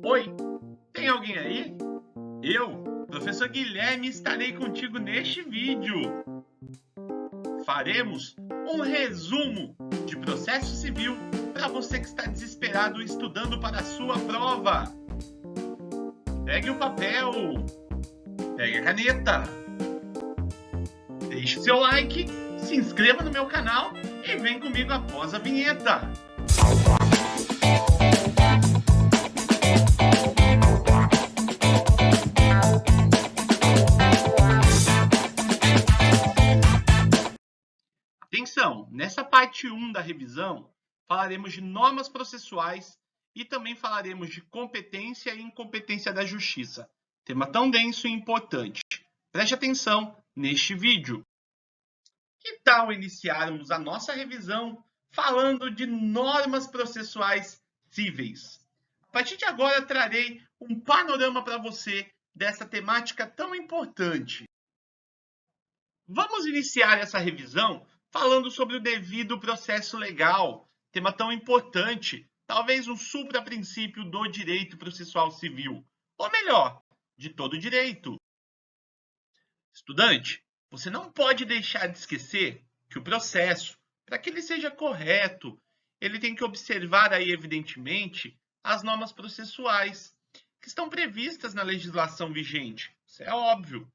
Oi, tem alguém aí? Eu, professor Guilherme, estarei contigo neste vídeo. Faremos um resumo de processo civil para você que está desesperado estudando para a sua prova. Pegue o papel, pegue a caneta, deixe seu like, se inscreva no meu canal e vem comigo após a vinheta. Atenção, nessa parte 1 da revisão, falaremos de normas processuais e também falaremos de competência e incompetência da justiça. Tema tão denso e importante. Preste atenção neste vídeo. Que tal iniciarmos a nossa revisão falando de normas processuais cíveis? A partir de agora, trarei um panorama para você dessa temática tão importante. Vamos iniciar essa revisão falando sobre o devido processo legal, tema tão importante, talvez um supra-princípio do direito processual civil, ou melhor, de todo direito. Estudante, você não pode deixar de esquecer que o processo, para que ele seja correto, ele tem que observar aí, evidentemente, as normas processuais que estão previstas na legislação vigente. Isso é óbvio.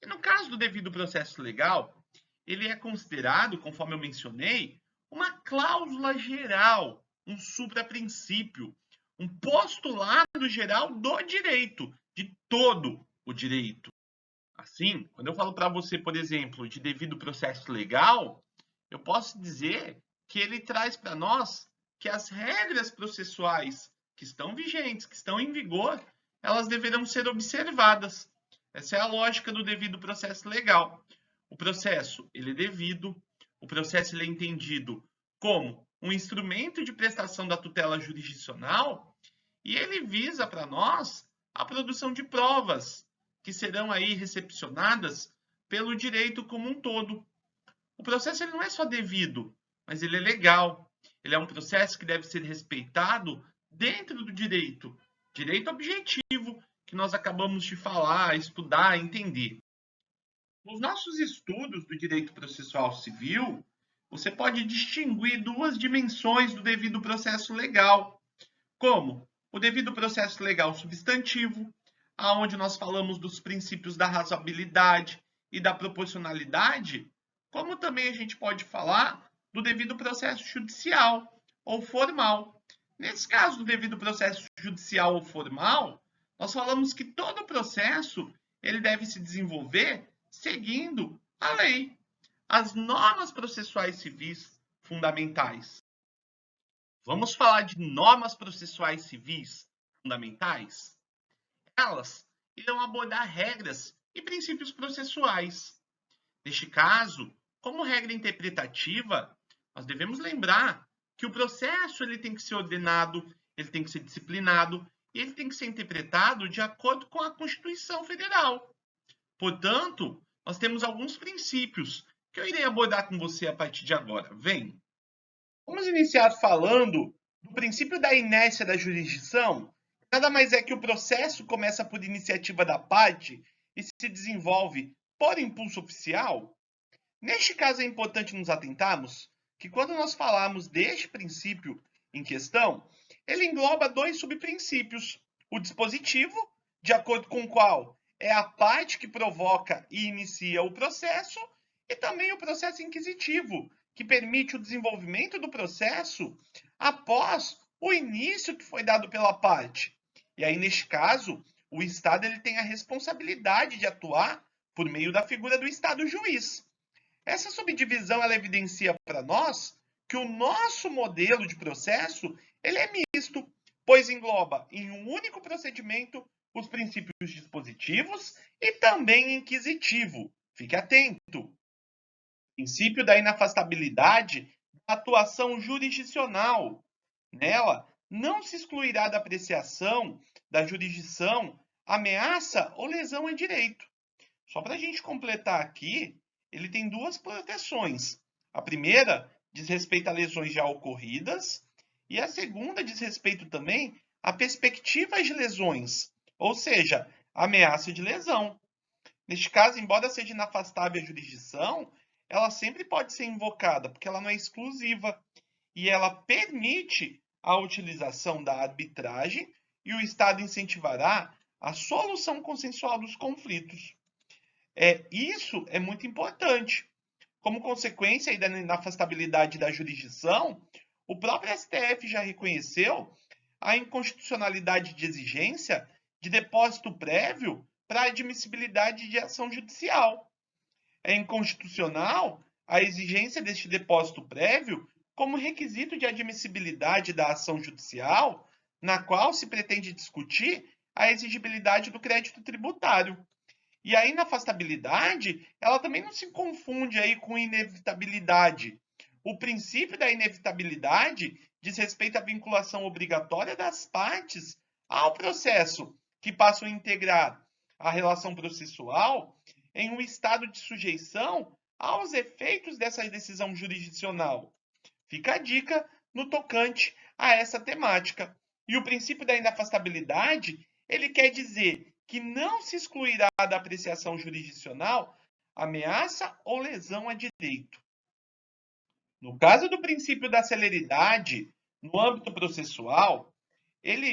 E no caso do devido processo legal, ele é considerado, conforme eu mencionei, uma cláusula geral, um supra-princípio, um postulado geral do direito, de todo o direito. Assim, quando eu falo para você, por exemplo, de devido processo legal, eu posso dizer que ele traz para nós que as regras processuais que estão vigentes, que estão em vigor, elas deverão ser observadas. Essa é a lógica do devido processo legal. O processo ele é devido, o processo ele é entendido como um instrumento de prestação da tutela jurisdicional e ele visa para nós a produção de provas que serão aí recepcionadas pelo direito como um todo. O processo ele não é só devido, mas ele é legal. Ele é um processo que deve ser respeitado dentro do direito, direito objetivo, que nós acabamos de falar, estudar, entender. Nos nossos estudos do direito processual civil, você pode distinguir duas dimensões do devido processo legal, como o devido processo legal substantivo, aonde nós falamos dos princípios da razoabilidade e da proporcionalidade, como também a gente pode falar do devido processo judicial ou formal. Nesse caso do devido processo judicial ou formal, nós falamos que todo processo ele deve se desenvolver seguindo a lei, as normas processuais civis fundamentais. Vamos falar de normas processuais civis fundamentais? Elas irão abordar regras e princípios processuais. Neste caso, como regra interpretativa, nós devemos lembrar que o processo ele tem que ser ordenado, ele tem que ser disciplinado e ele tem que ser interpretado de acordo com a Constituição Federal. Portanto, nós temos alguns princípios que eu irei abordar com você a partir de agora. Vem! Vamos iniciar falando do princípio da inércia da jurisdição. Nada mais é que o processo começa por iniciativa da parte e se desenvolve por impulso oficial. Neste caso, é importante nos atentarmos que quando nós falarmos deste princípio em questão, ele engloba dois subprincípios. O dispositivo, de acordo com o qual é a parte que provoca e inicia o processo, e também o processo inquisitivo, que permite o desenvolvimento do processo após o início que foi dado pela parte. E aí, neste caso, o Estado ele tem a responsabilidade de atuar por meio da figura do Estado juiz. Essa subdivisão ela evidencia para nós que o nosso modelo de processo ele é misto, pois engloba em um único procedimento os princípios dispositivos e também inquisitivo. Fique atento. Princípio da inafastabilidade da atuação jurisdicional. Nela, não se excluirá da apreciação da jurisdição ameaça ou lesão a direito. Só para a gente completar aqui, ele tem duas proteções. A primeira diz respeito a lesões já ocorridas e a segunda diz respeito também a perspectivas de lesões, ou seja, ameaça de lesão. Neste caso, embora seja inafastável a jurisdição, ela sempre pode ser invocada, porque ela não é exclusiva e ela permite a utilização da arbitragem e o Estado incentivará a solução consensual dos conflitos. Isso é muito importante. Como consequência aí da inafastabilidade da jurisdição, o próprio STF já reconheceu a inconstitucionalidade de exigência de depósito prévio para admissibilidade de ação judicial. É inconstitucional a exigência deste depósito prévio como requisito de admissibilidade da ação judicial, na qual se pretende discutir a exigibilidade do crédito tributário. E a inafastabilidade, ela também não se confunde aí com inevitabilidade. O princípio da inevitabilidade diz respeito à vinculação obrigatória das partes ao processo, que passam a integrar a relação processual em um estado de sujeição aos efeitos dessa decisão jurisdicional. Fica a dica no tocante a essa temática. E o princípio da inafastabilidade, ele quer dizer que não se excluirá da apreciação jurisdicional ameaça ou lesão a direito. No caso do princípio da celeridade, no âmbito processual,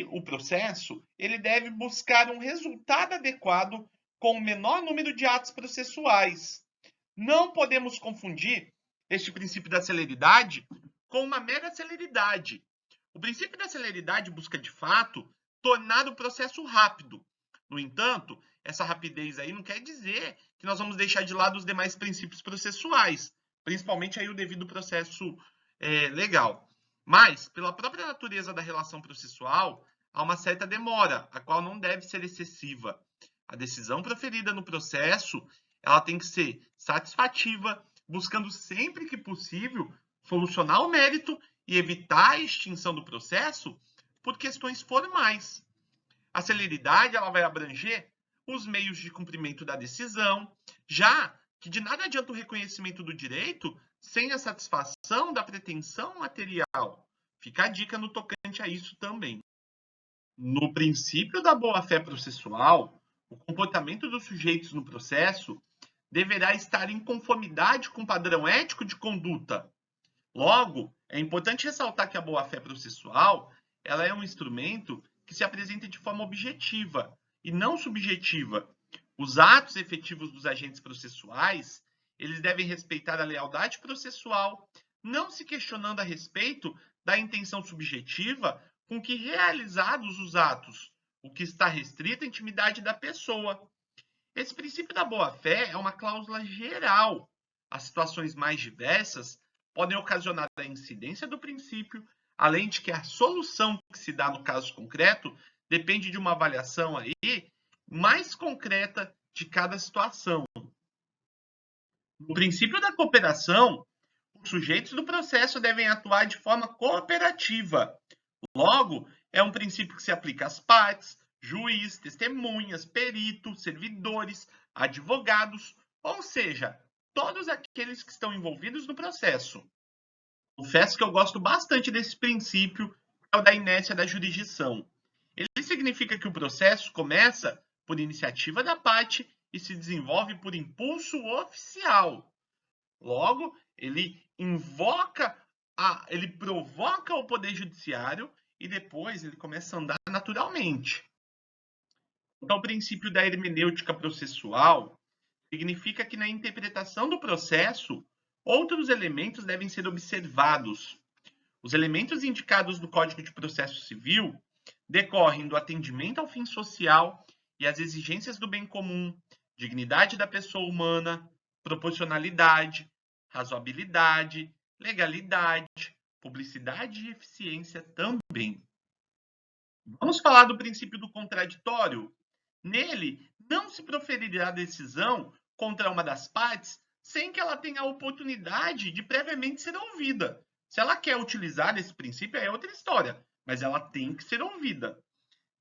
o processo ele deve buscar um resultado adequado com o menor número de atos processuais. Não podemos confundir este princípio da celeridade com uma mera celeridade. O princípio da celeridade busca, de fato, tornar o processo rápido. No entanto, essa rapidez aí não quer dizer que nós vamos deixar de lado os demais princípios processuais, principalmente aí o devido processo legal. Mas, pela própria natureza da relação processual, há uma certa demora, a qual não deve ser excessiva. A decisão proferida no processo, ela tem que ser satisfativa, buscando sempre que possível solucionar o mérito e evitar a extinção do processo por questões formais. A celeridade ela vai abranger os meios de cumprimento da decisão, já que de nada adianta o reconhecimento do direito sem a satisfação da pretensão material. Fica a dica no tocante a isso também. No princípio da boa-fé processual, o comportamento dos sujeitos no processo deverá estar em conformidade com o padrão ético de conduta. Logo, é importante ressaltar que a boa-fé processual ela é um instrumento que se apresenta de forma objetiva e não subjetiva. Os atos efetivos dos agentes processuais, eles devem respeitar a lealdade processual, não se questionando a respeito da intenção subjetiva com que realizados os atos, o que está restrito à intimidade da pessoa. Esse princípio da boa-fé é uma cláusula geral. As situações mais diversas podem ocasionar a incidência do princípio, além de que a solução que se dá no caso concreto depende de uma avaliação aí mais concreta de cada situação. No princípio da cooperação, os sujeitos do processo devem atuar de forma cooperativa. Logo, é um princípio que se aplica às partes, juiz, testemunhas, perito, servidores, advogados, ou seja, todos aqueles que estão envolvidos no processo. Confesso que eu gosto bastante desse princípio, que é o da inércia da jurisdição. Ele significa que o processo começa por iniciativa da parte e se desenvolve por impulso oficial. Logo, ele provoca o poder judiciário e depois ele começa a andar naturalmente. Então, o princípio da hermenêutica processual significa que na interpretação do processo, outros elementos devem ser observados. Os elementos indicados no Código de Processo Civil decorrem do atendimento ao fim social e às exigências do bem comum, dignidade da pessoa humana, proporcionalidade, razoabilidade, legalidade, publicidade e eficiência também. Vamos falar do princípio do contraditório? Nele, não se proferirá decisão contra uma das partes sem que ela tenha a oportunidade de previamente ser ouvida. Se ela quer utilizar esse princípio, é outra história, mas ela tem que ser ouvida.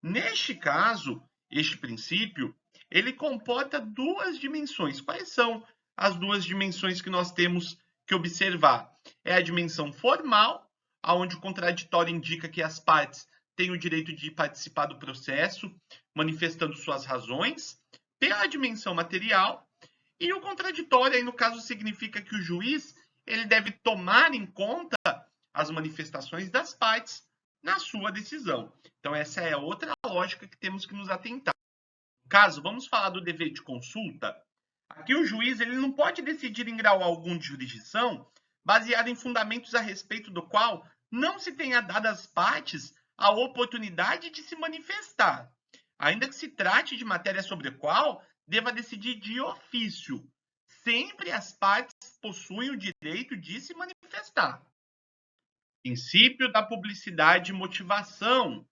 Neste caso, este princípio, ele comporta duas dimensões. Quais são as duas dimensões que nós temos que observar? É a dimensão formal, onde o contraditório indica que as partes tem o direito de participar do processo, manifestando suas razões, pela dimensão material, e o contraditório, aí, no caso, significa que o juiz ele deve tomar em conta as manifestações das partes na sua decisão. Então, essa é outra lógica que temos que nos atentar. No caso, vamos falar do dever de consulta. Aqui o juiz ele não pode decidir em grau algum de jurisdição baseado em fundamentos a respeito do qual não se tenha dado às partes a oportunidade de se manifestar, ainda que se trate de matéria sobre a qual deva decidir de ofício. Sempre as partes possuem o direito de se manifestar. Princípio da publicidade e motivação.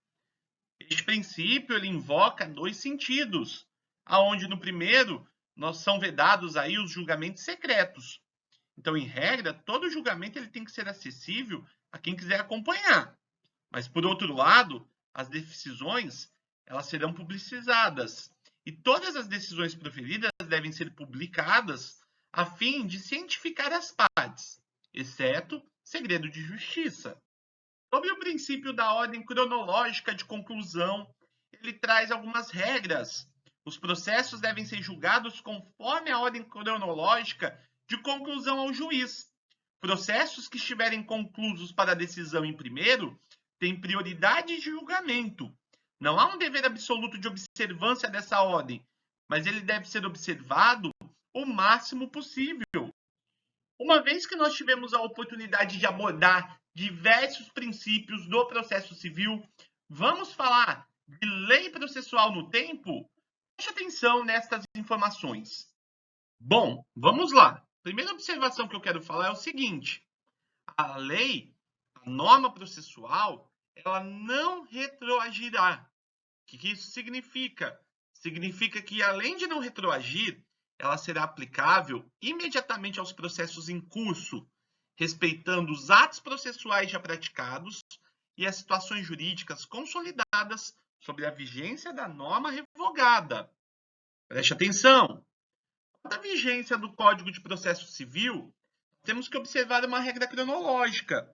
Este princípio ele invoca dois sentidos, aonde no primeiro nós são vedados aí os julgamentos secretos. Então, em regra, todo julgamento ele tem que ser acessível a quem quiser acompanhar. Mas por outro lado, as decisões elas serão publicizadas e todas as decisões proferidas devem ser publicadas a fim de cientificar as partes, exceto segredo de justiça. Sobre o princípio da ordem cronológica de conclusão, ele traz algumas regras. Os processos devem ser julgados conforme a ordem cronológica de conclusão ao juiz. Processos que estiverem conclusos para a decisão em primeiro têm prioridade de julgamento. Não há um dever absoluto de observância dessa ordem, mas ele deve ser observado o máximo possível. Uma vez que nós tivemos a oportunidade de abordar diversos princípios do processo civil, vamos falar de lei processual no tempo? Preste atenção nestas informações. Bom, vamos lá. Primeira observação que eu quero falar é o seguinte: a lei, a norma processual, ela não retroagirá. O que isso significa? Significa que, além de não retroagir, ela será aplicável imediatamente aos processos em curso, respeitando os atos processuais já praticados e as situações jurídicas consolidadas sobre a vigência da norma revogada. Preste atenção! Quanto à vigência do Código de Processo Civil, temos que observar uma regra cronológica.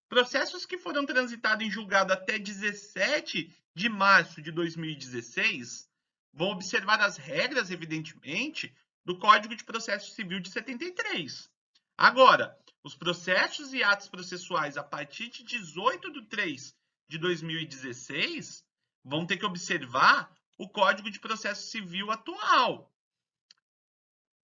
Processos que foram transitados em julgado até 17 de março de 2016 vão observar as regras, evidentemente, do Código de Processo Civil de 73. Agora, os processos e atos processuais a partir de 18 de 3 de 2016 vão ter que observar o Código de Processo Civil atual.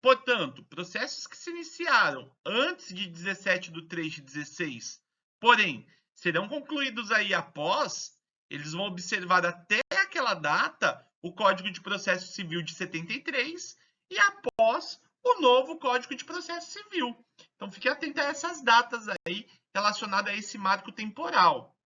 Portanto, processos que se iniciaram antes de 17 de 3 de 16, porém, serão concluídos aí após, eles vão observar até aquela data o Código de Processo Civil de 73 e após o novo Código de Processo Civil. Então, fique atento a essas datas aí relacionadas a esse marco temporal.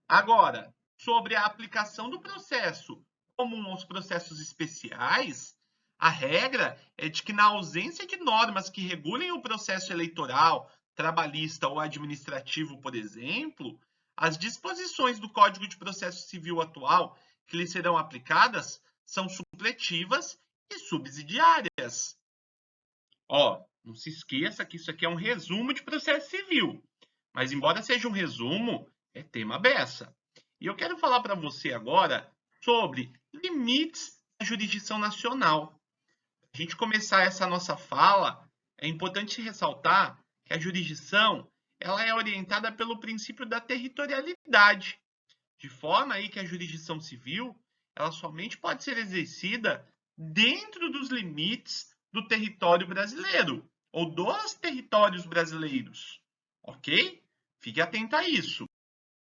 Agora, sobre a aplicação do processo comum aos processos especiais, a regra é de que, na ausência de normas que regulem o processo eleitoral, trabalhista ou administrativo, por exemplo, as disposições do Código de Processo Civil atual que lhe serão aplicadas são supletivas e subsidiárias. Não se esqueça que isso aqui é um resumo de processo civil, mas embora seja um resumo, é tema beça. E eu quero falar para você agora sobre limites da jurisdição nacional. Para a gente começar essa nossa fala, é importante ressaltar que a jurisdição ela é orientada pelo princípio da territorialidade, de forma aí que a jurisdição civil ela somente pode ser exercida dentro dos limites do território brasileiro ou dos territórios brasileiros, ok? Fique atento a isso.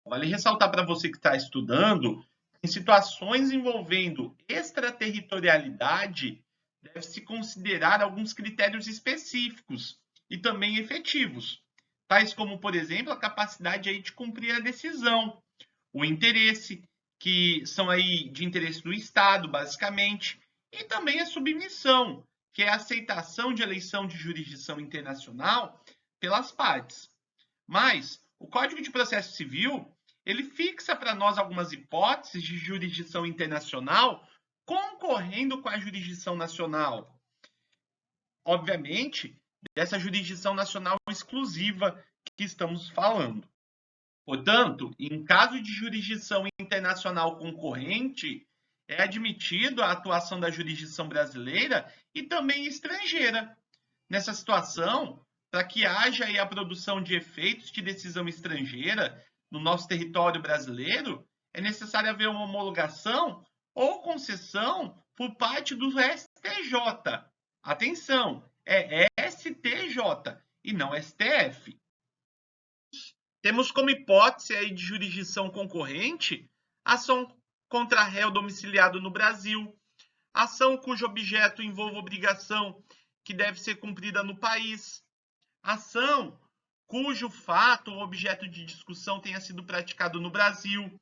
Vale ressaltar para você que está estudando, em situações envolvendo extraterritorialidade, deve-se considerar alguns critérios específicos e também efetivos, tais como, por exemplo, a capacidade aí de cumprir a decisão, o interesse, que são aí de interesse do Estado, basicamente, e também a submissão, que é a aceitação de eleição de jurisdição internacional pelas partes. Mas o Código de Processo Civil, ele fixa para nós algumas hipóteses de jurisdição internacional concorrendo com a jurisdição nacional. Obviamente, dessa jurisdição nacional exclusiva que estamos falando. Portanto, em caso de jurisdição internacional concorrente, é admitido a atuação da jurisdição brasileira e também estrangeira. Nessa situação, para que haja aí a produção de efeitos de decisão estrangeira no nosso território brasileiro, é necessário haver uma homologação ou concessão por parte do STJ. Atenção, é STJ e não STF. Temos como hipótese aí de jurisdição concorrente ação contra réu domiciliado no Brasil, ação cujo objeto envolva obrigação que deve ser cumprida no país, ação cujo fato ou objeto de discussão tenha sido praticado no Brasil,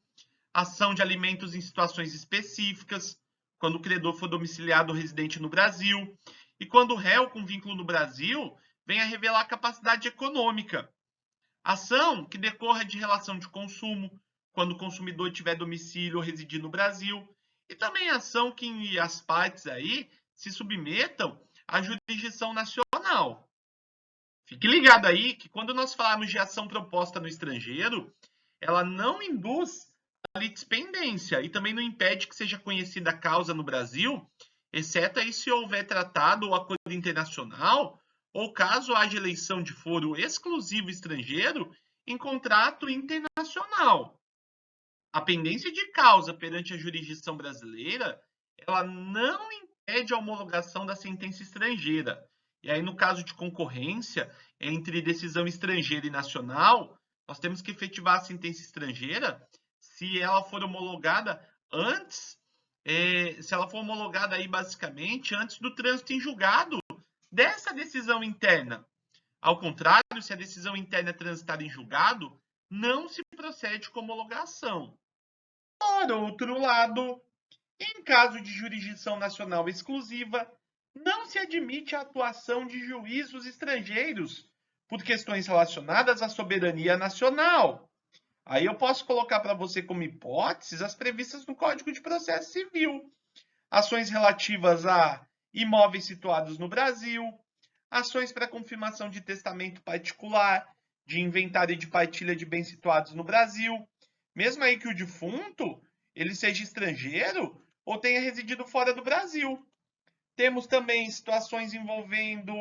ação de alimentos em situações específicas, quando o credor for domiciliado ou residente no Brasil, e quando o réu com vínculo no Brasil venha revelar capacidade econômica. Ação que decorra de relação de consumo, quando o consumidor tiver domicílio ou residir no Brasil, e também ação que as partes aí se submetam à jurisdição nacional. Fique ligado aí que quando nós falarmos de ação proposta no estrangeiro, ela não induz a litispendência e também não impede que seja conhecida a causa no Brasil, exceto aí se houver tratado ou acordo internacional, ou caso haja eleição de foro exclusivo estrangeiro em contrato internacional. A pendência de causa perante a jurisdição brasileira, ela não impede a homologação da sentença estrangeira. E aí, no caso de concorrência entre decisão estrangeira e nacional, nós temos que efetivar a sentença estrangeira se ela for homologada antes, se ela for homologada aí basicamente antes do trânsito em julgado dessa decisão interna. Ao contrário, se a decisão interna é transitada em julgado, não se procede com homologação. Por outro lado, em caso de jurisdição nacional exclusiva, não se admite a atuação de juízos estrangeiros por questões relacionadas à soberania nacional. Aí eu posso colocar para você como hipóteses as previstas no Código de Processo Civil. Ações relativas a imóveis situados no Brasil, ações para confirmação de testamento particular, de inventário e de partilha de bens situados no Brasil, mesmo aí que o defunto ele seja estrangeiro ou tenha residido fora do Brasil. Temos também situações envolvendo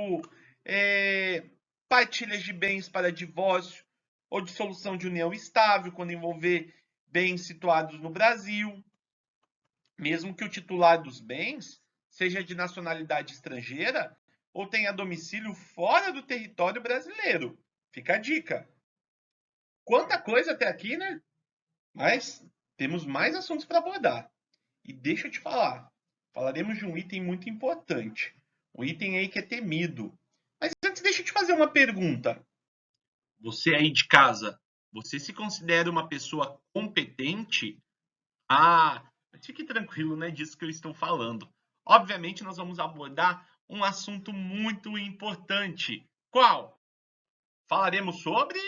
partilhas de bens para divórcio ou dissolução de união estável, quando envolver bens situados no Brasil. Mesmo que o titular dos bens seja de nacionalidade estrangeira ou tenha domicílio fora do território brasileiro. Fica a dica. Quanta coisa até aqui, né? Mas temos mais assuntos para abordar. E deixa eu te falar, falaremos de um item muito importante. Um item aí que é temido. Mas antes deixa eu te fazer uma pergunta. Você aí de casa, você se considera uma pessoa competente? Mas fique tranquilo, não é disso que eu estou falando. Obviamente, nós vamos abordar um assunto muito importante. Qual? Falaremos sobre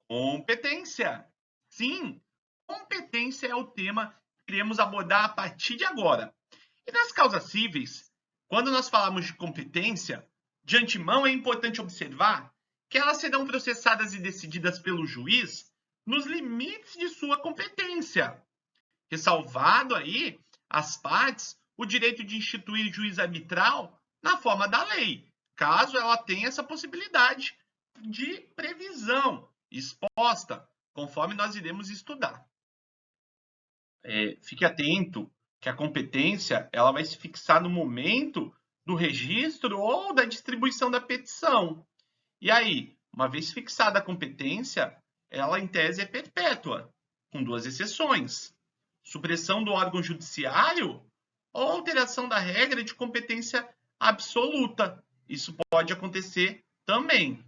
competência. Sim, competência é o tema que iremos abordar a partir de agora. E nas causas cíveis, quando nós falamos de competência, de antemão é importante observar que elas serão processadas e decididas pelo juiz nos limites de sua competência, ressalvado aí às partes o direito de instituir juiz arbitral na forma da lei, caso ela tenha essa possibilidade de previsão exposta, conforme nós iremos estudar. Fique atento que a competência ela vai se fixar no momento do registro ou da distribuição da petição. E aí, uma vez fixada a competência, ela em tese é perpétua, com duas exceções: supressão do órgão judiciário ou alteração da regra de competência absoluta. Isso pode acontecer também.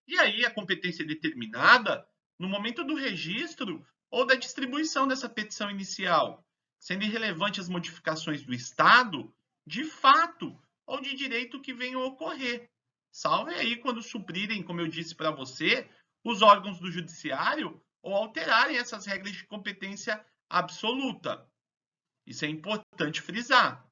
E aí, a competência é determinada no momento do registro ou da distribuição dessa petição inicial, sendo irrelevante as modificações do Estado, de fato ou de direito que venham a ocorrer. Salve aí quando suprirem, como eu disse para você, os órgãos do judiciário ou alterarem essas regras de competência absoluta. Isso é importante frisar.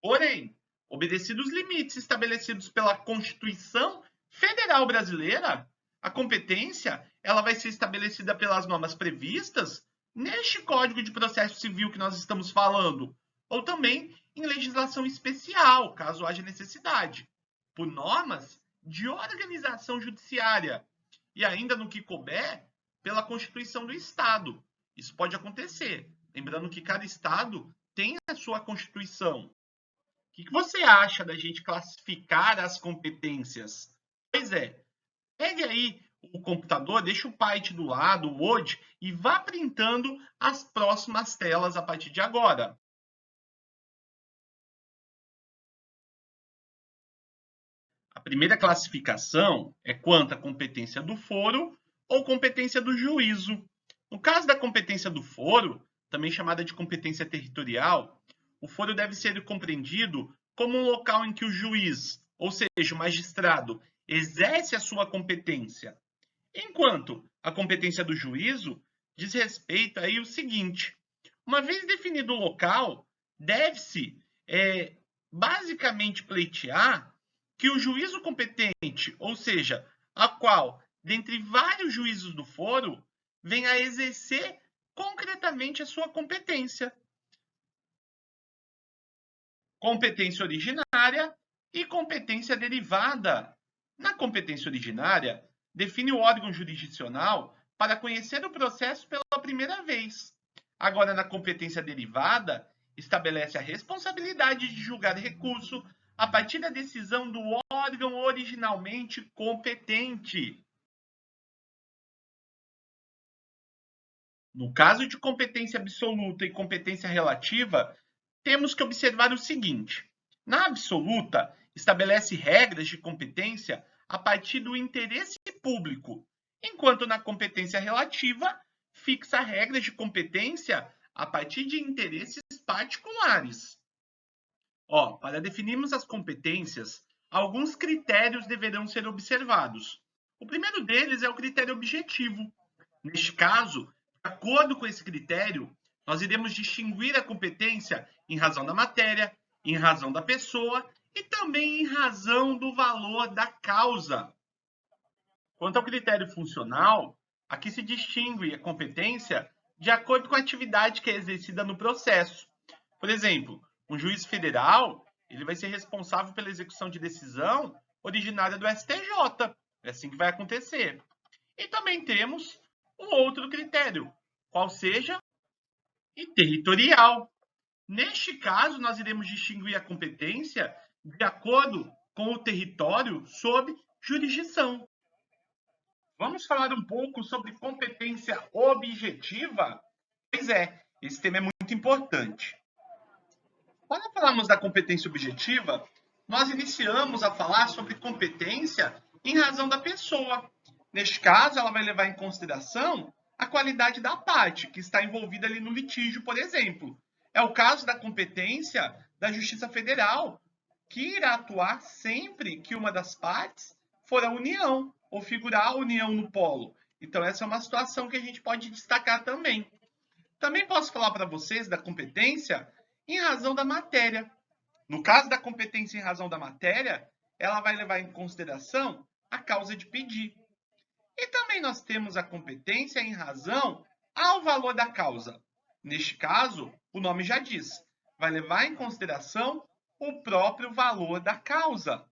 Porém, obedecidos os limites estabelecidos pela Constituição Federal Brasileira, a competência ela vai ser estabelecida pelas normas previstas neste Código de Processo Civil que nós estamos falando, ou também em legislação especial, caso haja necessidade, por normas de organização judiciária, e ainda no que couber, pela Constituição do Estado. Isso pode acontecer. Lembrando que cada Estado tem a sua Constituição. O que você acha da gente classificar as competências? Pois é, pegue aí o computador, deixa o Python do lado, o Word, e vá printando as próximas telas a partir de agora. A primeira classificação é quanto à competência do foro ou competência do juízo. No caso da competência do foro, também chamada de competência territorial, o foro deve ser compreendido como um local em que o juiz, ou seja, o magistrado, exerce a sua competência. Enquanto a competência do juízo diz respeito aí o seguinte: uma vez definido o local, deve-se basicamente pleitear que o juízo competente, ou seja, a qual, dentre vários juízos do foro, venha a exercer concretamente a sua competência. Competência originária e competência derivada. Na competência originária, define o órgão jurisdicional para conhecer o processo pela primeira vez. Agora, na competência derivada, estabelece a responsabilidade de julgar recurso a partir da decisão do órgão originalmente competente. No caso de competência absoluta e competência relativa, temos que observar o seguinte: na absoluta, estabelece regras de competência a partir do interesse público, enquanto na competência relativa, fixa regras de competência a partir de interesses particulares. Para definirmos as competências, alguns critérios deverão ser observados. O primeiro deles é o critério objetivo. Neste caso, de acordo com esse critério, nós iremos distinguir a competência em razão da matéria, em razão da pessoa e também em razão do valor da causa. Quanto ao critério funcional, aqui se distingue a competência de acordo com a atividade que é exercida no processo. Por exemplo, um juiz federal, ele vai ser responsável pela execução de decisão originária do STJ. É assim que vai acontecer. E também temos um outro critério, qual seja e territorial. Neste caso, nós iremos distinguir a competência de acordo com o território sob jurisdição. Vamos falar um pouco sobre competência objetiva? Pois é, esse tema é muito importante. Quando falarmos da competência objetiva, nós iniciamos a falar sobre competência em razão da pessoa. Neste caso, ela vai levar em consideração a qualidade da parte que está envolvida ali no litígio, por exemplo. É o caso da competência da Justiça Federal, que irá atuar sempre que uma das partes for a União, ou figurar a União no polo. Então, essa é uma situação que a gente pode destacar também. Também posso falar para vocês da competência em razão da matéria. No caso da competência em razão da matéria, ela vai levar em consideração a causa de pedir. E também nós temos a competência em razão ao valor da causa. Neste caso, o nome já diz, vai levar em consideração o próprio valor da causa.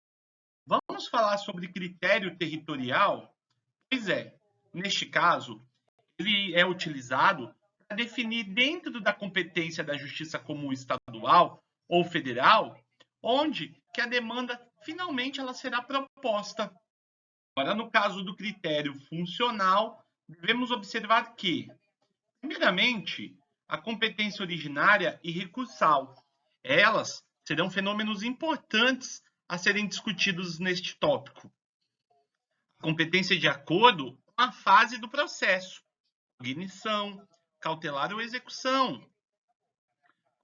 Vamos falar sobre critério territorial? Pois é, neste caso, ele é utilizado para definir dentro da competência da Justiça Comum Estadual ou Federal, onde que a demanda finalmente ela será proposta. Agora, no caso do critério funcional, devemos observar que, primeiramente, a competência originária e recursal. Elas serão fenômenos importantes a serem discutidos neste tópico. A competência de acordo com a fase do processo, cognição, cautelar ou execução.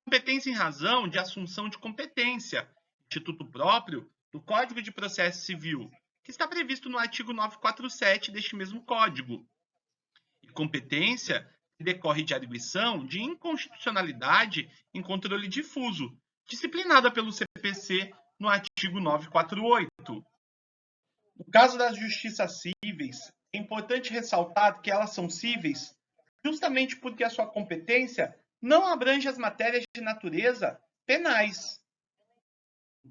Competência em razão de assunção de competência, instituto próprio do Código de Processo Civil, que está previsto no artigo 947 deste mesmo Código. E competência que decorre de arguição de inconstitucionalidade em controle difuso, disciplinada pelo CPC no artigo 948. No caso das justiças cíveis, É importante ressaltar que elas são cíveis justamente porque a sua competência não abrange as matérias de natureza penais.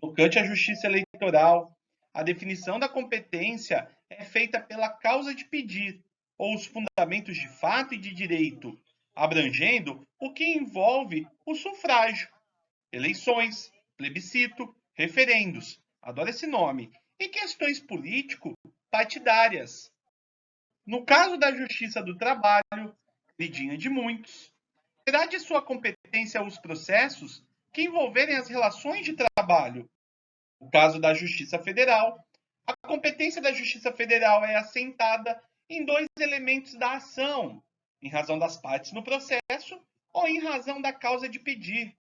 Tocante à justiça eleitoral, a definição da competência é feita pela causa de pedir, ou os fundamentos de fato e de direito, abrangendo o que envolve o sufrágio, eleições, plebiscito, referendos, adoro esse nome, e questões político-partidárias. No caso da Justiça do Trabalho, queridinha de muitos, será de sua competência os processos que envolverem as relações de trabalho. No caso da Justiça Federal, a competência da Justiça Federal é assentada em dois elementos da ação, em razão das partes no processo ou em razão da causa de pedir.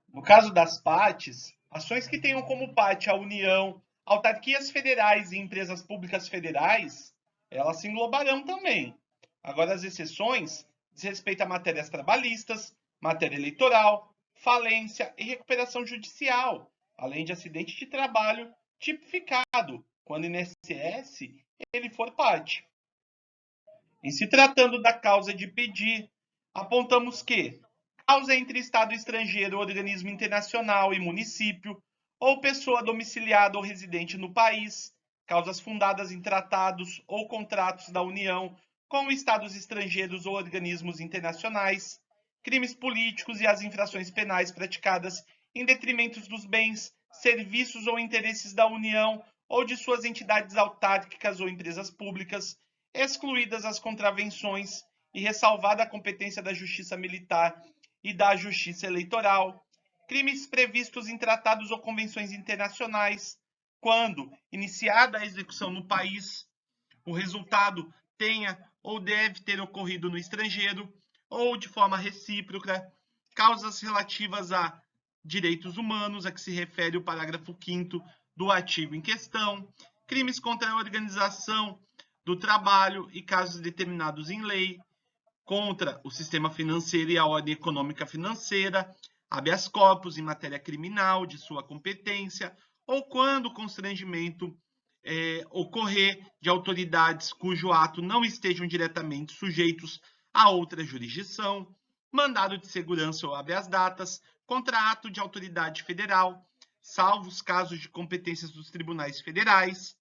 No caso das partes, ações que tenham como parte a União, autarquias federais e empresas públicas federais, elas se englobarão também. Agora, as exceções diz respeito a matérias trabalhistas, matéria eleitoral, falência e recuperação judicial, além de acidente de trabalho tipificado, quando o INSS ele for parte. Em se tratando da causa de pedir, apontamos que causa entre Estado estrangeiro, organismo internacional e município, ou pessoa domiciliada ou residente no país, causas fundadas em tratados ou contratos da União com Estados estrangeiros ou organismos internacionais, crimes políticos e as infrações penais praticadas em detrimento dos bens, serviços ou interesses da União ou de suas entidades autárquicas ou empresas públicas, excluídas as contravenções e ressalvada a competência da Justiça Militar e da Justiça Eleitoral, crimes previstos em tratados ou convenções internacionais, quando, iniciada a execução no país, o resultado tenha ou deve ter ocorrido no estrangeiro, ou de forma recíproca, causas relativas a direitos humanos, a que se refere o parágrafo 5º do artigo em questão, crimes contra a organização do trabalho e casos determinados em lei, contra o sistema financeiro e a ordem econômica financeira, habeas corpus em matéria criminal de sua competência, ou quando o constrangimento ocorrer de autoridades cujo ato não estejam diretamente sujeitos a outra jurisdição, mandado de segurança ou habeas datas, contra ato de autoridade federal, salvo os casos de competências dos tribunais federais,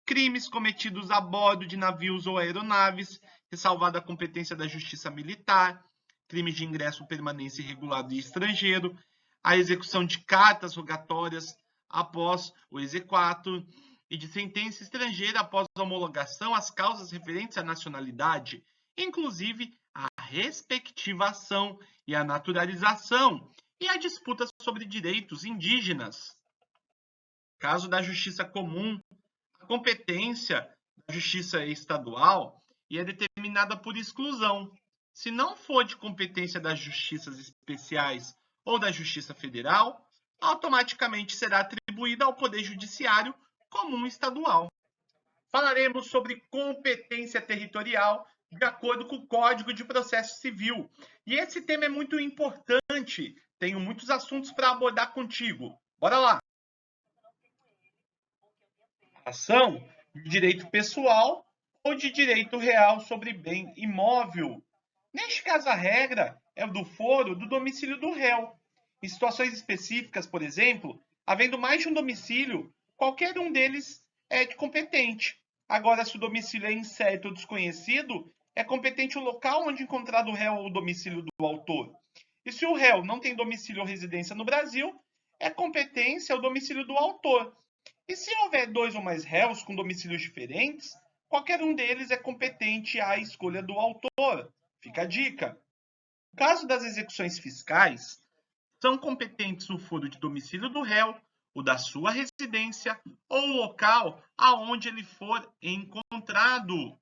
crimes cometidos a bordo de navios ou aeronaves, ressalvada a competência da Justiça Militar, crimes de ingresso, permanência irregular do estrangeiro, a execução de cartas rogatórias após o exequatur e de sentença estrangeira após a homologação às causas referentes à nacionalidade, inclusive a respectivação e a naturalização e a disputa sobre direitos indígenas. Caso da Justiça Comum, a competência da Justiça Estadual e é determinada por exclusão. Se não for de competência das Justiças Especiais ou da Justiça Federal, automaticamente será atribuída ao Poder Judiciário Comum Estadual. Falaremos sobre competência territorial de acordo com o Código de Processo Civil. E esse tema é muito importante. Tenho muitos assuntos para abordar contigo. Bora lá! Ação de direito pessoal ou de direito real sobre bem imóvel. Neste caso, a regra é do foro do domicílio do réu. Em situações específicas, por exemplo, havendo mais de um domicílio, qualquer um deles é competente. Agora, se o domicílio é incerto ou desconhecido, é competente o local onde encontrado o réu ou o domicílio do autor. E se o réu não tem domicílio ou residência no Brasil, é competência o domicílio do autor. E se houver dois ou mais réus com domicílios diferentes, qualquer um deles é competente à escolha do autor. Fica a dica. No caso das execuções fiscais, são competentes o foro de domicílio do réu, o da sua residência ou o local aonde ele for encontrado.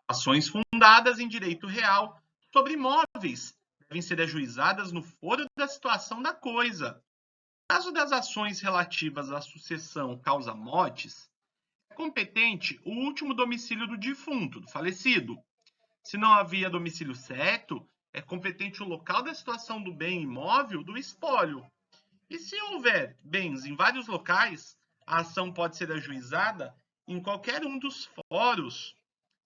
Ações fundadas em direito real sobre imóveis devem ser ajuizadas no foro da situação da coisa. No caso das ações relativas à sucessão causa-mortes, é competente o último domicílio do defunto, do falecido. Se não havia domicílio certo, é competente o local da situação do bem imóvel do espólio. E se houver bens em vários locais, a ação pode ser ajuizada em qualquer um dos fóruns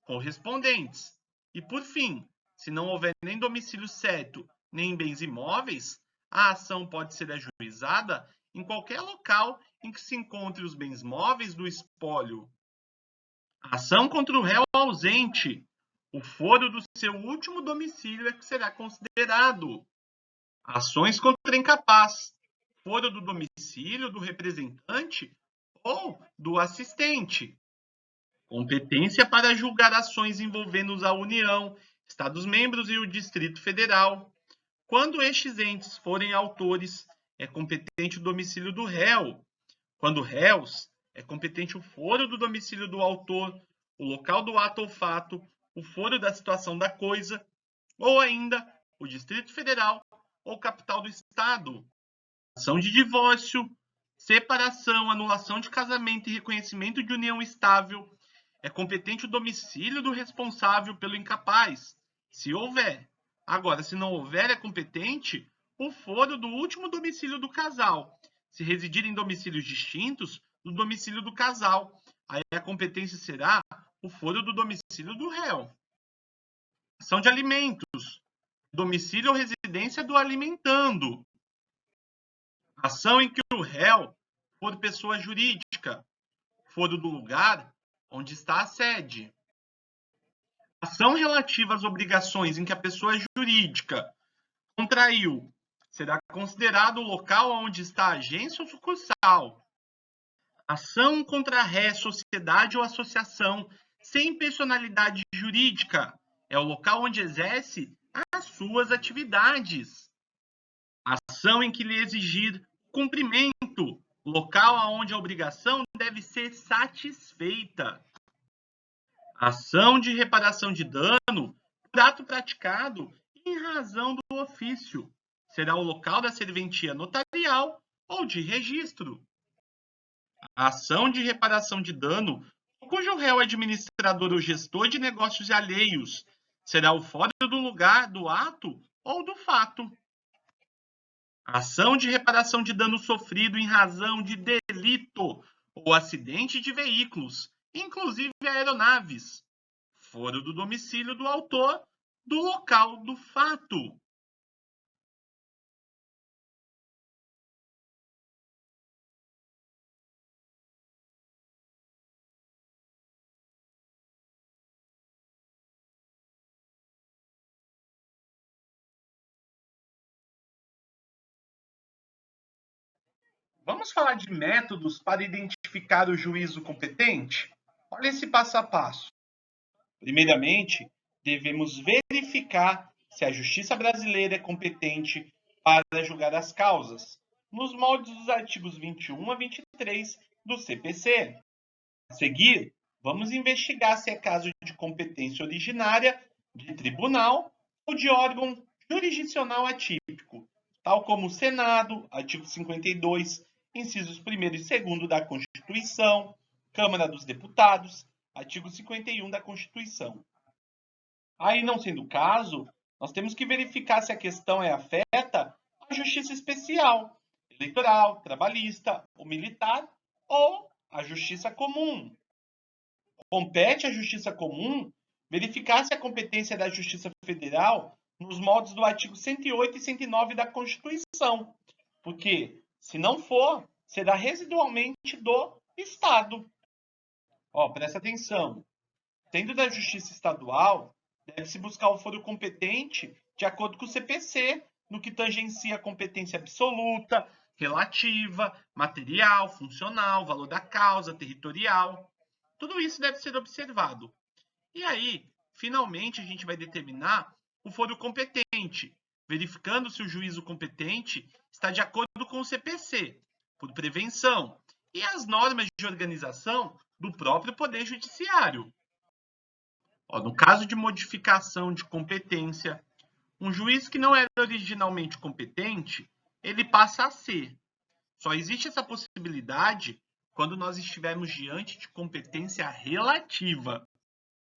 correspondentes. E, por fim, se não houver nem domicílio certo, nem bens imóveis, a ação pode ser ajuizada em qualquer local em que se encontre os bens móveis do espólio. Ação contra o réu ausente. O foro do seu último domicílio é que será considerado. Ações contra incapaz. Foro do domicílio do representante ou do assistente. Competência para julgar ações envolvendo a União, Estados-membros e o Distrito Federal. Quando estes entes forem autores, é competente o domicílio do réu. Quando réus, é competente o foro do domicílio do autor, o local do ato ou fato, o foro da situação da coisa, ou ainda o Distrito Federal ou capital do Estado. Ação de divórcio, separação, anulação de casamento e reconhecimento de união estável. É competente o domicílio do responsável pelo incapaz, se houver. Agora, se não houver, é competente o foro do último domicílio do casal. Se residir em domicílios distintos, do domicílio do casal. Aí a competência será o foro do domicílio do réu. Ação de alimentos. Domicílio ou residência do alimentando. Ação em que o réu for pessoa jurídica. Foro do lugar onde está a sede. Ação relativa às obrigações em que a pessoa jurídica contraiu será considerado o local onde está a agência ou sucursal. Ação contra a ré, sociedade ou associação sem personalidade jurídica é o local onde exerce as suas atividades. Ação em que lhe exigir cumprimento, local onde a obrigação deve ser satisfeita. Ação de reparação de dano por ato praticado em razão do ofício. Será o local da serventia notarial ou de registro. Ação de reparação de dano cujo réu é administrador ou gestor de negócios alheios. Será o fórum do lugar do ato ou do fato. Ação de reparação de dano sofrido em razão de delito ou acidente de veículos, inclusive aeronaves. Foro do domicílio do autor, do local do fato. Vamos falar de métodos para identificar o juízo competente? Olha esse passo a passo. Primeiramente, devemos verificar se a justiça brasileira é competente para julgar as causas, nos moldes dos artigos 21 a 23 do CPC. A seguir, vamos investigar se é caso de competência originária de tribunal ou de órgão jurisdicional atípico, tal como o Senado, artigo 52, incisos 1º e 2º da Constituição, Câmara dos Deputados, artigo 51 da Constituição. Aí, não sendo o caso, nós temos que verificar se a questão afeta a justiça especial, eleitoral, trabalhista, ou militar, ou a justiça comum. Compete à justiça comum verificar se a competência da Justiça Federal nos moldes do artigo 108 e 109 da Constituição, porque, se não for, será residualmente do Estado. Presta atenção. Sendo da Justiça Estadual, deve-se buscar o foro competente de acordo com o CPC, no que tangencia a competência absoluta, relativa, material, funcional, valor da causa, territorial. Tudo isso deve ser observado. E aí, finalmente, a gente vai determinar o foro competente, verificando se o juízo competente está de acordo com o CPC, por prevenção, e as normas de organização do próprio Poder Judiciário. No caso de modificação de competência, um juiz que não era originalmente competente, ele passa a ser. Só existe essa possibilidade quando nós estivermos diante de competência relativa.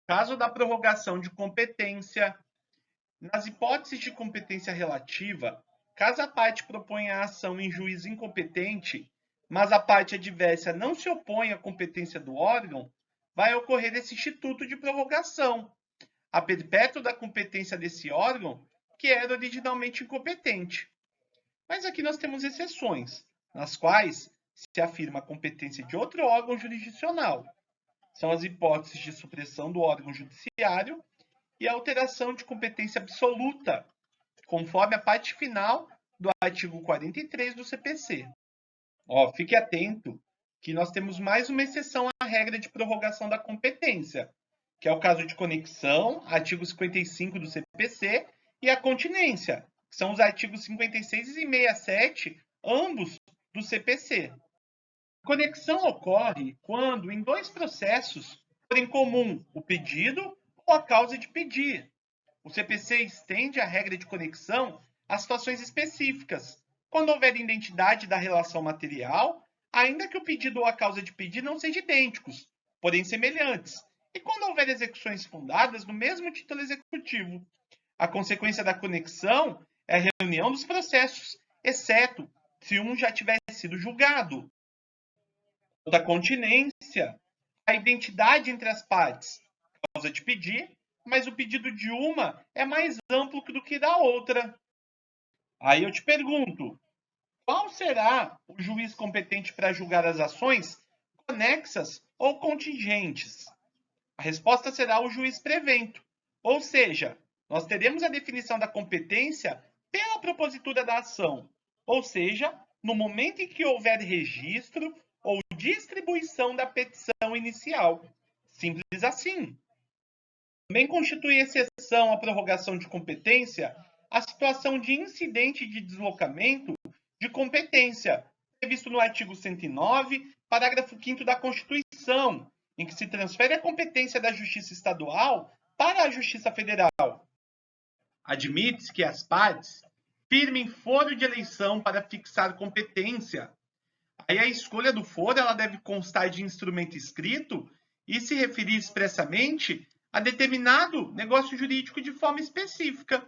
Caso da prorrogação de competência, nas hipóteses de competência relativa, caso a parte proponha a ação em juízo incompetente, mas a parte adversa não se opõe à competência do órgão, vai ocorrer esse instituto de prorrogação, a perpétuo da competência desse órgão, que era originalmente incompetente. Mas aqui nós temos exceções, nas quais se afirma a competência de outro órgão jurisdicional. São as hipóteses de supressão do órgão judiciário e a alteração de competência absoluta, conforme a parte final do artigo 43 do CPC. Fique atento que nós temos mais uma exceção à regra de prorrogação da competência, que é o caso de conexão, artigo 55 do CPC, e a continência, que são os artigos 56 e 67, ambos do CPC. A conexão ocorre quando, em dois processos, for em comum o pedido ou a causa de pedir. O CPC estende a regra de conexão a situações específicas, quando houver identidade da relação material, ainda que o pedido ou a causa de pedir não sejam idênticos, porém semelhantes, e quando houver execuções fundadas no mesmo título executivo. A consequência da conexão é a reunião dos processos, exceto se um já tiver sido julgado. Da continência, a identidade entre as partes, causa de pedir, mas o pedido de uma é mais amplo do que da outra. Aí eu te pergunto, qual será o juiz competente para julgar as ações conexas ou contingentes? A resposta será o juiz prevento, ou seja, nós teremos a definição da competência pela propositura da ação, ou seja, no momento em que houver registro ou distribuição da petição inicial. Simples assim. Também constitui exceção à prorrogação de competência a situação de incidente de deslocamento de competência, previsto no artigo 109, parágrafo 5º da Constituição, em que se transfere a competência da Justiça Estadual para a Justiça Federal. Admite-se que as partes firmem foro de eleição para fixar competência. Aí a escolha do foro ela deve constar de instrumento escrito e se referir expressamente a determinado negócio jurídico de forma específica.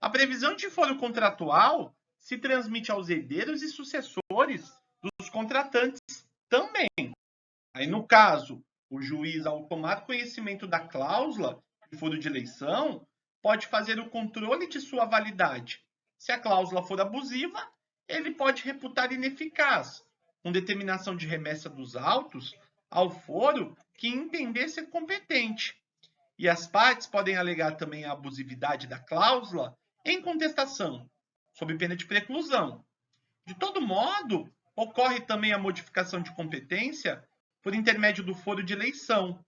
A previsão de foro contratual se transmite aos herdeiros e sucessores dos contratantes também. Aí, no caso, o juiz, ao tomar conhecimento da cláusula de foro de eleição, pode fazer o controle de sua validade. Se a cláusula for abusiva, ele pode reputar ineficaz, com determinação de remessa dos autos ao foro que entender ser competente. E as partes podem alegar também a abusividade da cláusula em contestação, sob pena de preclusão. De todo modo, ocorre também a modificação de competência por intermédio do foro de eleição.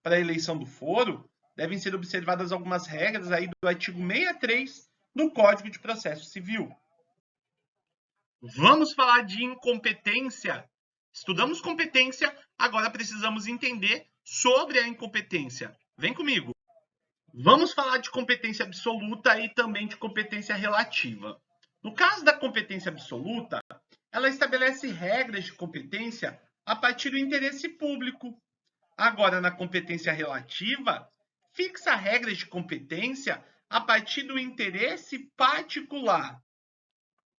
Para a eleição do foro, devem ser observadas algumas regras aí do artigo 63 do Código de Processo Civil. Vamos falar de incompetência. Estudamos competência, agora precisamos entender sobre a incompetência. Vem comigo. Vamos falar de competência absoluta e também de competência relativa. No caso da competência absoluta, ela estabelece regras de competência a partir do interesse público. Agora, na competência relativa, fixa regras de competência a partir do interesse particular.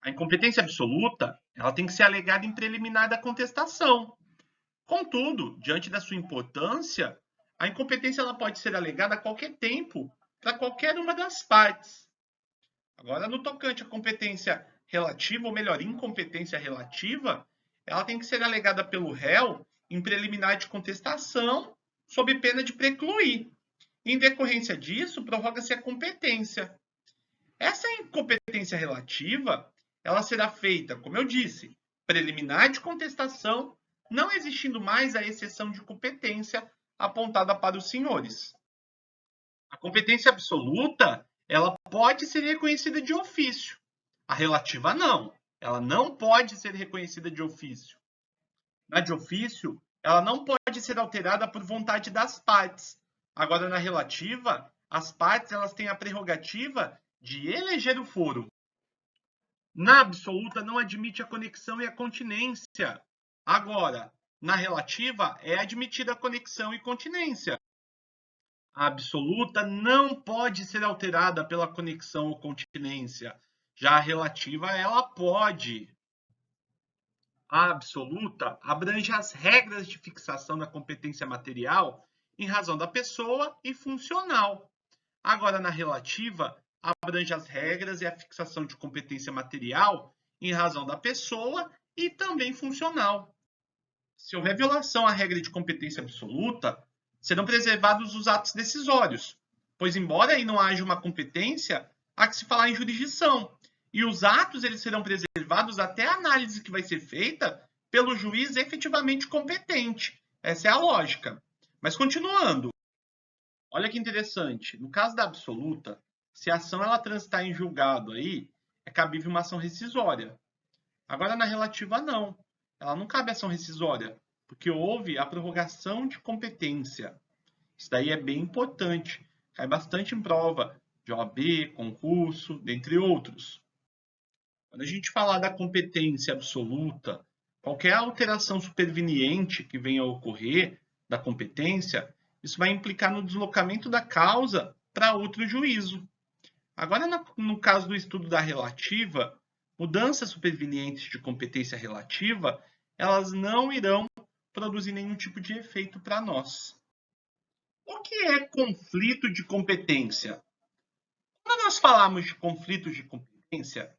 A incompetência absoluta ela tem que ser alegada em preliminar da contestação. Contudo, diante da sua importância, a incompetência ela pode ser alegada a qualquer tempo para qualquer uma das partes. Agora, no tocante à competência relativa, ou melhor, incompetência relativa, ela tem que ser alegada pelo réu em preliminar de contestação, sob pena de precluir. Em decorrência disso, prorroga-se a competência. Essa incompetência relativa, ela será feita, como eu disse, preliminar de contestação, não existindo mais a exceção de competência apontada para os senhores. A competência absoluta, ela pode ser reconhecida de ofício. A relativa não. Ela não pode ser reconhecida de ofício. Na de ofício, ela não pode ser alterada por vontade das partes. Agora, na relativa, as partes elas têm a prerrogativa de eleger o foro. Na absoluta, não admite a conexão e a continência. Agora, na relativa, é admitida a conexão e continência. A absoluta não pode ser alterada pela conexão ou continência. Já a relativa, ela pode. A absoluta abrange as regras de fixação da competência material em razão da pessoa e funcional. Agora, na relativa, abrange as regras e a fixação de competência material em razão da pessoa e também funcional. Se houver violação à regra de competência absoluta, serão preservados os atos decisórios, pois embora aí não haja uma competência, há que se falar em jurisdição, e os atos eles serão preservados até a análise que vai ser feita pelo juiz efetivamente competente. Essa é a lógica. Mas continuando, olha que interessante, no caso da absoluta, se a ação ela transitar em julgado aí, é cabível uma ação rescisória. Agora na relativa não, ela não cabe ação rescisória, porque houve a prorrogação de competência. Isso daí é bem importante, cai bastante em prova de OAB, concurso, dentre outros. Quando a gente falar da competência absoluta, qualquer alteração superveniente que venha a ocorrer da competência, isso vai implicar no deslocamento da causa para outro juízo. Agora, no caso do estudo da relativa, mudanças supervenientes de competência relativa, elas não irão produzir nenhum tipo de efeito para nós. O que é conflito de competência? Quando nós falamos de conflitos de competência,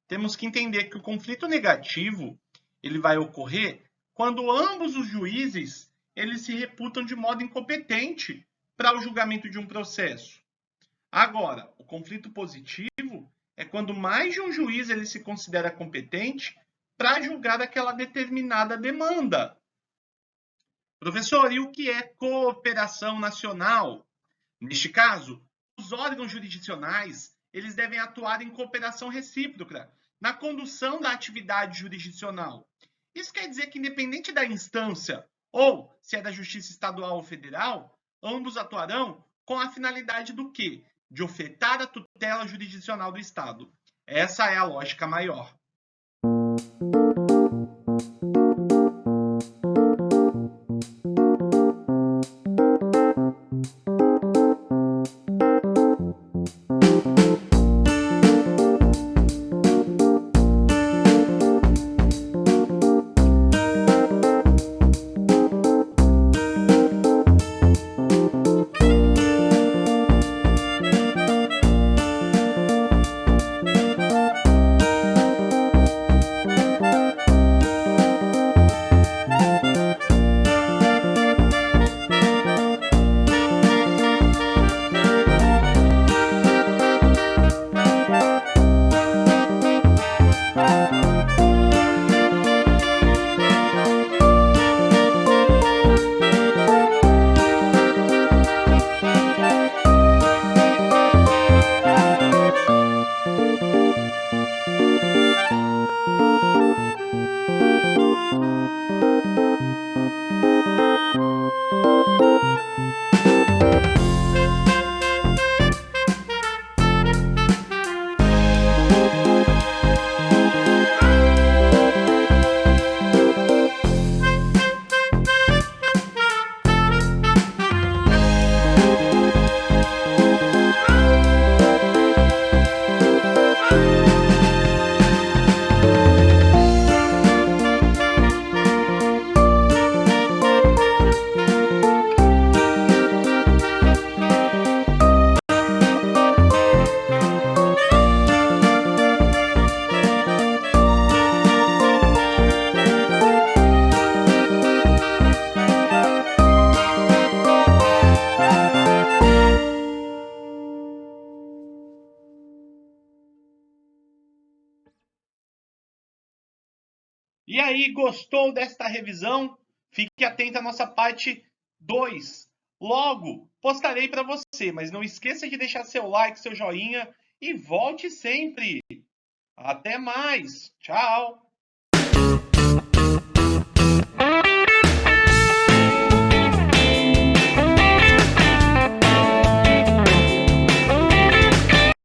temos que entender que o conflito negativo ele vai ocorrer quando ambos os juízes eles se reputam de modo incompetente para o julgamento de um processo. Agora, o conflito positivo é quando mais de um juiz ele se considera competente para julgar aquela determinada demanda. Professor, e o que é cooperação nacional? Neste caso, os órgãos jurisdicionais eles devem atuar em cooperação recíproca na condução da atividade jurisdicional. Isso quer dizer que, independente da instância, ou se é da Justiça Estadual ou Federal, ambos atuarão com a finalidade do quê? De ofertar a tutela jurisdicional do Estado. Essa é a lógica maior. E aí, gostou desta revisão? Fique atento à nossa parte 2. Logo, postarei para você, mas não esqueça de deixar seu like, seu joinha e volte sempre. Até mais. Tchau.